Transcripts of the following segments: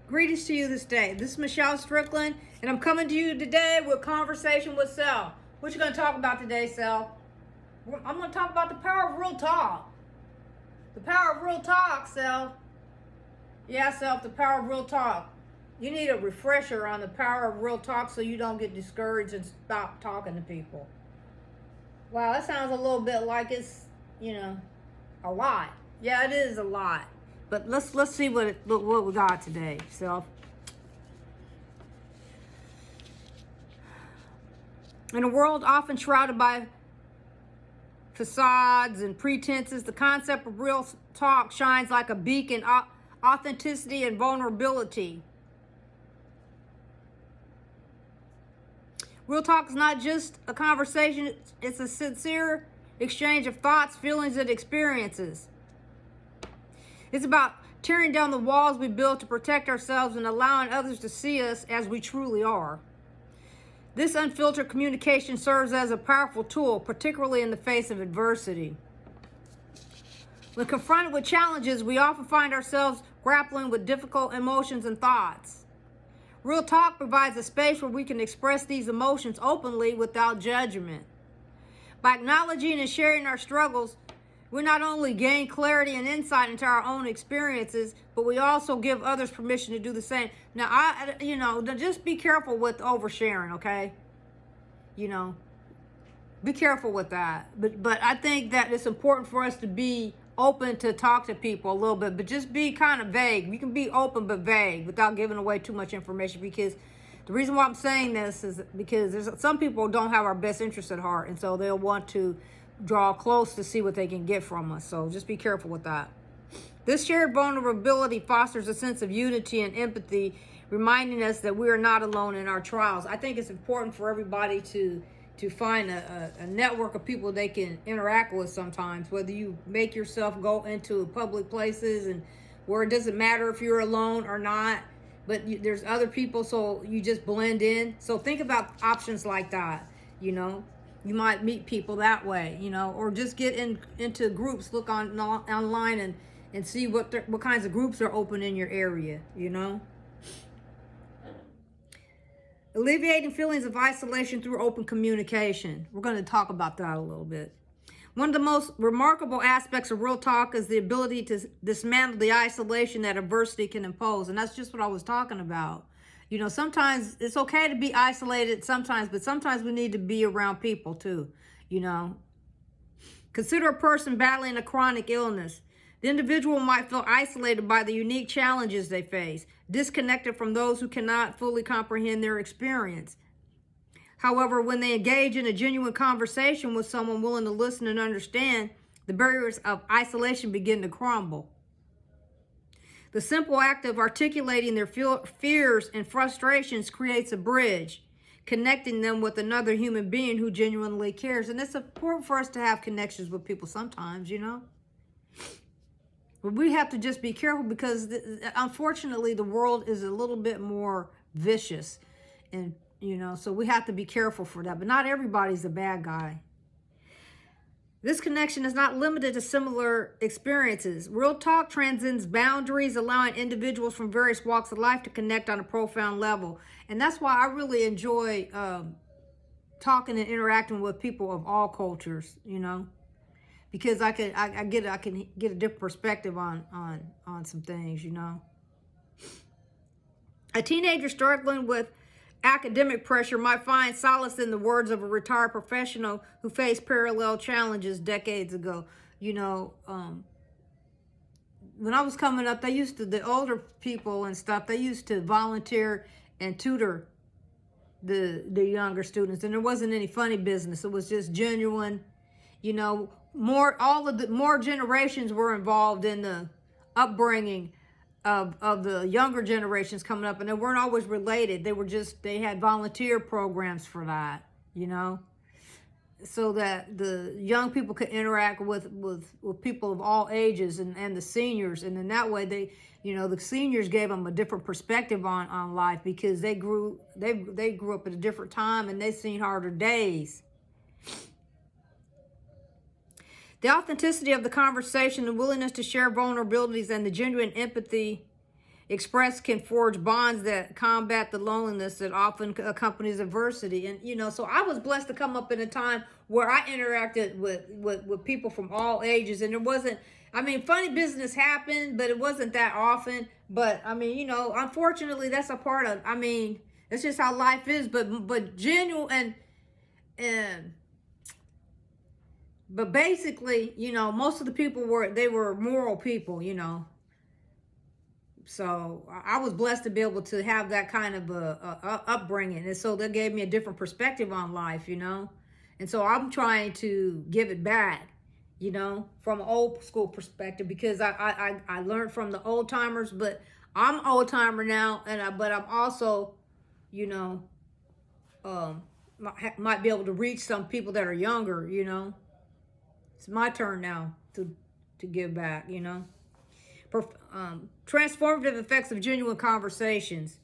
Greetings to you this day. This is Michelle Strickland, and I'm coming to you today with Conversation with Self. What you going to talk about today, Self? I'm going to talk about the power of real talk. The power of real talk, Self. Yeah, Self, the power of real talk. You need a refresher on the power of real talk so you don't get discouraged and stop talking to people. Wow, that sounds a little bit like it's, a lot. Yeah, it is a lot. But let's see what we got today. So, in a world often shrouded by facades and pretenses, the concept of real talk shines like a beacon, authenticity and vulnerability. Real talk is not just a conversation, it's a sincere exchange of thoughts, feelings, and experiences. It's about tearing down the walls we build to protect ourselves and allowing others to see us as we truly are. This unfiltered communication serves as a powerful tool, particularly in the face of adversity. When confronted with challenges, we often find ourselves grappling with difficult emotions and thoughts. Real talk provides a space where we can express these emotions openly without judgment. By acknowledging and sharing our struggles, we not only gain clarity and insight into our own experiences, but we also give others permission to do the same. Now, just be careful with oversharing, okay? Be careful with that. But I think that it's important for us to be open to talk to people a little bit, but just be kind of vague. You can be open but vague without giving away too much information, because the reason why I'm saying this is because some people don't have our best interest at heart, and so they'll want to draw close to see what they can get from us. So just be careful with that. This shared vulnerability fosters a sense of unity and empathy, reminding us that we are not alone in our trials. I think it's important for everybody to find a network of people they can interact with sometimes, whether you make yourself go into public places and where it doesn't matter if you're alone or not, but there's other people, so you just blend in. So think about options like that. You might meet people that way, or just get into groups. Look online and see what kinds of groups are open in your area, Alleviating feelings of isolation through open communication. We're going to talk about that a little bit. One of the most remarkable aspects of real talk is the ability to dismantle the isolation that adversity can impose. And that's just what I was talking about. Sometimes it's okay to be isolated sometimes, but sometimes we need to be around people too, Consider a person battling a chronic illness. The individual might feel isolated by the unique challenges they face, disconnected from those who cannot fully comprehend their experience. However, when they engage in a genuine conversation with someone willing to listen and understand, the barriers of isolation begin to crumble. The simple act of articulating their fears and frustrations creates a bridge, connecting them with another human being who genuinely cares. And it's important for us to have connections with people sometimes, But we have to just be careful because, unfortunately, the world is a little bit more vicious. And, so we have to be careful for that. But not everybody's a bad guy. This connection is not limited to similar experiences. Real talk transcends boundaries, allowing individuals from various walks of life to connect on a profound level. And that's why I really enjoy talking and interacting with people of all cultures, because I can get a different perspective on some things, A teenager struggling with academic pressure might find solace in the words of a retired professional who faced parallel challenges decades ago. When I was coming up, the older people and stuff, they used to volunteer and tutor the younger students, and there wasn't any funny business. It was just genuine, more generations were involved in the upbringing of the younger generations coming up, and they weren't always related. They had volunteer programs for that, so that the young people could interact with people of all ages and the seniors. And in that way, the seniors gave them a different perspective on life, because they grew up at a different time and they seen harder days. The authenticity of the conversation, the willingness to share vulnerabilities, and the genuine empathy express can forge bonds that combat the loneliness that often accompanies adversity. And, you know, so I was blessed to come up in a time where I interacted with people from all ages. And there wasn't, I mean, funny business happened, but it wasn't that often. But, I mean, you know, unfortunately, that's a part of, I mean, that's just how life is. But genuine and but basically, you know, most of the people they were moral people, you know. So I was blessed to be able to have that kind of a upbringing. And so that gave me a different perspective on life, you know. And so I'm trying to give it back, you know, from an old school perspective, because I learned from the old timers, but I'm an old timer now. But I'm also, you know, might be able to reach some people that are younger, you know. It's my turn now to give back, you know. Transformative effects of genuine conversations.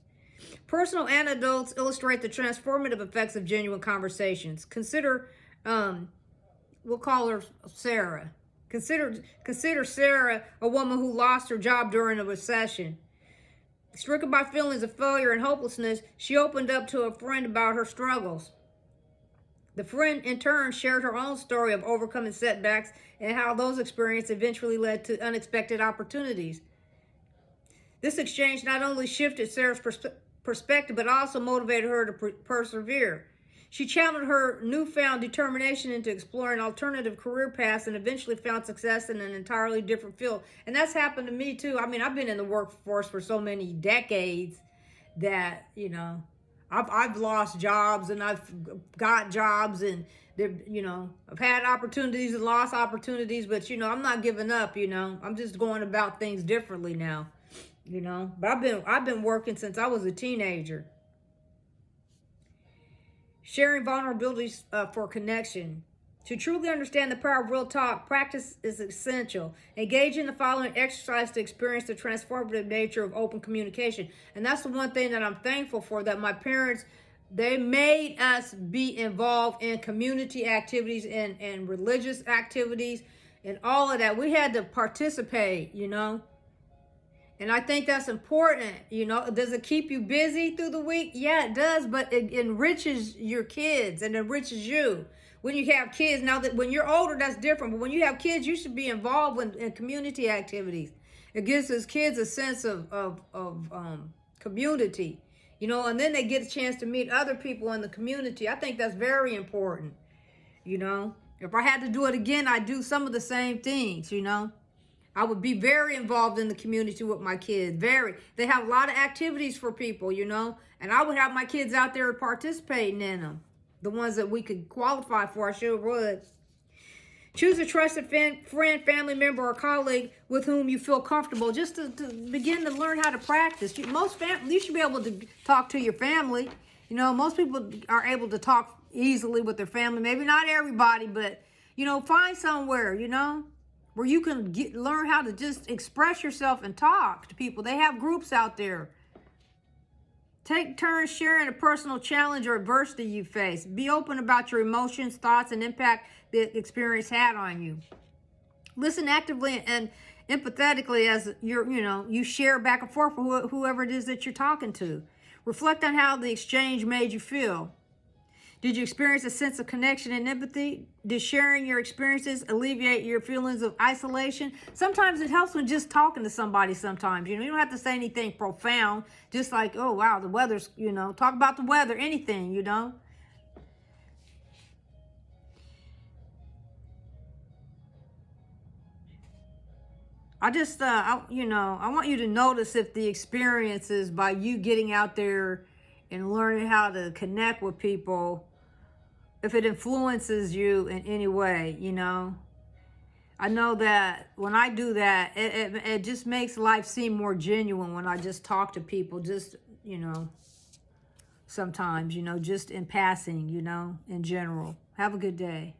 Personal anecdotes illustrate the transformative effects of genuine conversations. Consider, we'll call her Sarah. Consider Sarah a woman who lost her job during a recession. Stricken by feelings of failure and hopelessness, she opened up to a friend about her struggles. The friend, in turn, shared her own story of overcoming setbacks and how those experiences eventually led to unexpected opportunities. This exchange not only shifted Sarah's perspective, but also motivated her to persevere. She channeled her newfound determination into exploring alternative career paths and eventually found success in an entirely different field. And that's happened to me, too. I mean, I've been in the workforce for so many decades that, you know, I've lost jobs and I've got jobs, and you know, I've had opportunities and lost opportunities, but you know, I'm not giving up, you know. I'm just going about things differently now, you know. But I've been working since I was a teenager. Sharing vulnerabilities for connection. To truly understand the power of real talk, practice is essential. Engage in the following exercise to experience the transformative nature of open communication. And that's the one thing that I'm thankful for, that my parents, they made us be involved in community activities and religious activities and all of that. We had to participate, you know. And I think that's important, you know. Does it keep you busy through the week? Yeah, it does, but it enriches your kids and enriches you. When you have kids, now that when you're older, that's different. But when you have kids, you should be involved in community activities. It gives us kids a sense of community, you know, and then they get a chance to meet other people in the community. I think that's very important, you know. If I had to do it again, I'd do some of the same things, you know. I would be very involved in the community with my kids. They have a lot of activities for people, you know, and I would have my kids out there participating in them. The ones that we could qualify for, I sure would. Choose a trusted friend, family member, or colleague with whom you feel comfortable, just to begin to learn how to practice. You should be able to talk to your family. You know, most people are able to talk easily with their family. Maybe not everybody, but, you know, find somewhere, you know, where you can learn how to just express yourself and talk to people. They have groups out there. Take turns sharing a personal challenge or adversity you face. Be open about your emotions, thoughts, and impact the experience had on you. Listen actively and empathetically as you share back and forth with whoever it is that you're talking to. Reflect on how the exchange made you feel. Did you experience a sense of connection and empathy? Did sharing your experiences alleviate your feelings of isolation? Sometimes it helps when just talking to somebody sometimes. You know, you don't have to say anything profound. Just like, oh, wow, the weather's, you know, talk about the weather, anything, you know. I just, I want you to notice if the experiences by you getting out there and learning how to connect with people, if it influences you in any way, you know. I know that when I do that, it just makes life seem more genuine when I just talk to people, just, you know, sometimes, you know, just in passing, you know, in general. Have a good day.